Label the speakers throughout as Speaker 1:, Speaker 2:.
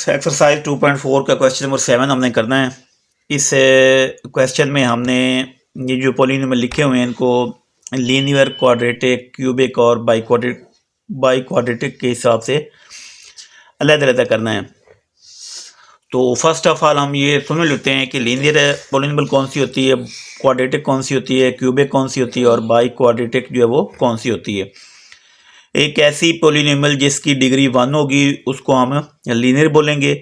Speaker 1: Students, exercise 2.4 का question number 7 हमने करना है। इस क्वेश्चन में हमने ये जो पॉलिनोमियल लिखे हुए हैं इनको लीनियर, क्वाड्रेटिक, क्यूबिक और बाई क्वाड्रेटिक के हिसाब से अलग-अलग करना है। तो फर्स्ट ऑफ ऑल हम ये समझ लेते हैं कि लीनियर पॉलिनोमियल कौन सी होती है, क्वाड्रेटिक कौन सी होती है, क्यूबिक कौन सी होती है और बाई क्वाड्रेटिक जो है वो कौन सी होती है। एक ऐसी पॉलिनोमियल जिसकी डिग्री 1 होगी उसको हम लीनियर बोलेंगे,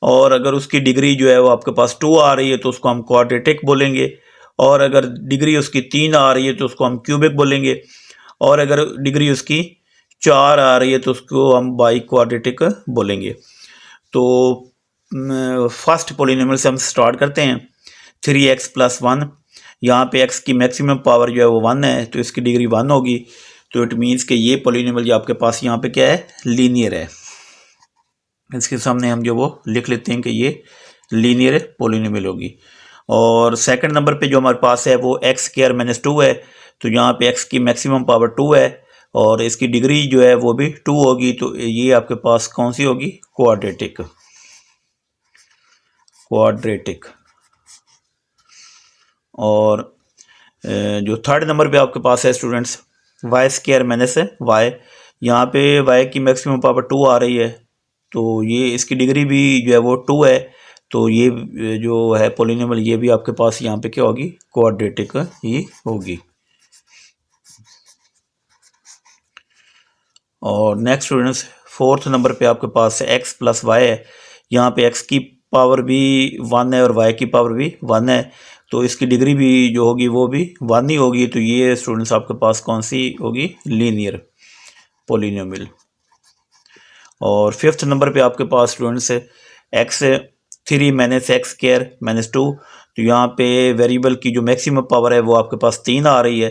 Speaker 1: और अगर उसकी डिग्री जो है वो आपके पास 2 आ रही है तो उसको हम क्वाड्रेटिक बोलेंगे, और अगर डिग्री उसकी 3 आ रही है तो उसको हम क्यूबिक बोलेंगे, और अगर डिग्री उसकी 4 आ रही है तो उसको हम बाई क्वाड्रेटिक बोलेंगे। तो फर्स्ट पॉलिनोमियल से हम स्टार्ट करते हैं। 3x + 1, यहाँ पे x की मैक्सिमम पावर जो है वो 1 है तो इसकी डिग्री 1 होगी। तो इट मीन्स कि ये पॉलिनोमियल जो आपके पास यहाँ पे क्या है, लीनियर है। इसके सामने हम जो वो लिख लेते हैं कि ये लीनियर पॉलिनोमियल होगी। और सेकंड नंबर पे जो हमारे पास है वो x² - 2 है, तो यहाँ पे x की मैक्सिमम पावर 2 है और इसकी डिग्री जो है वो भी 2 होगी। तो ये आपके पास कौन सी होगी, क्वाड्रेटिक। और जो थर्ड नंबर पे आपके पास है स्टूडेंट्स, y² - y, यहाँ पे y की मैक्सिमम पावर 2 आ रही है तो ये इसकी डिग्री भी जो है वो 2 है। तो ये जो है पॉलिनोमियल ये भी आपके पास यहाँ पे क्या होगी, क्वाड्रेटिक ही होगी। और नेक्स्ट स्टूडेंट्स, फोर्थ नंबर पे आपके पास x + y है, यहाँ पे x की पावर भी 1 है और y की पावर भी 1 है तो इसकी डिग्री भी जो होगी वो भी 1 ही होगी। तो ये स्टूडेंट्स आपके पास कौन सी होगी, लीनियर पॉलिनोमियल। और फिफ्थ नंबर पे आपके पास स्टूडेंट्स x3 - x² - 2, तो यहाँ पे वेरिएबल की जो मैक्सिमम पावर है वो आपके पास 3 आ रही है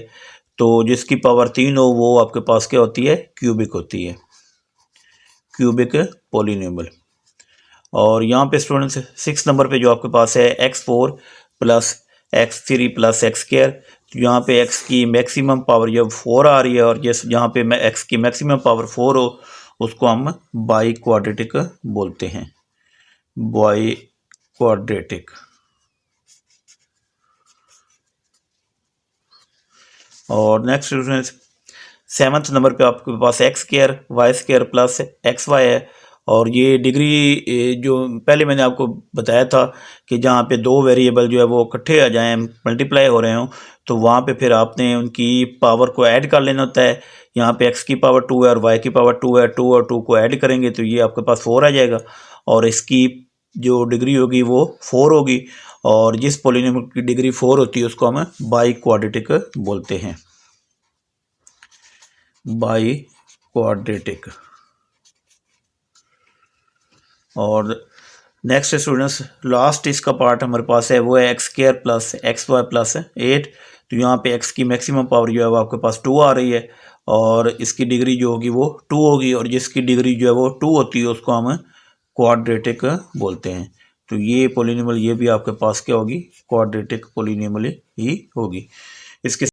Speaker 1: तो जिसकी पावर 3 हो वो आपके पास क्या होती है, क्यूबिक होती है, क्यूबिक पॉलिनोमियल। और यहाँ पे स्टूडेंट्स 6 नंबर पे जो आपके पास है x4 + x3 + x², तो यहाँ पे x की मैक्सिमम पावर जब 4 आ रही है और जिस यहाँ पे x की मैक्सिमम पावर 4 हो उसको हम बाई क्वाड्रेटिक बोलते हैं, बाई क्वाड्रेटिक। और नेक्स्ट स्टूडेंट्स 7th नंबर पे आपके पास x² y² + xy है, और ये डिग्री जो पहले मैंने आपको बताया था कि जहाँ पे दो वेरिएबल जो है वो इकट्ठे आ जाएं, मल्टीप्लाई हो रहे हों, तो वहाँ पे फिर आपने उनकी पावर को ऐड कर लेना होता है। यहाँ पे x की पावर 2 है और y की पावर 2 है, 2 और 2 को ऐड करेंगे तो ये आपके पास 4 आ जाएगा और इसकी जो डिग्री होगी वो 4 होगी। और जिस पॉलिनोमियल की डिग्री 4 होती है उसको हम बाई क्वाड्रेटिक बोलते हैं, बाई क्वाड्रेटिक। और नेक्स्ट स्टूडेंट्स लास्ट इसका पार्ट हमारे पास है वो है x² + xy + 8, तो यहाँ पे x की मैक्सिमम पावर जो है वो आपके पास 2 आ रही है और इसकी डिग्री जो होगी वो 2 होगी और जिसकी डिग्री जो है वो 2 होती है उसको हम क्वाड्रेटिक बोलते हैं। तो ये पॉलिनोमियल ये भी आपके पास क्या होगी, क्वाड्रेटिक पॉलिनोमियल ही होगी। इसके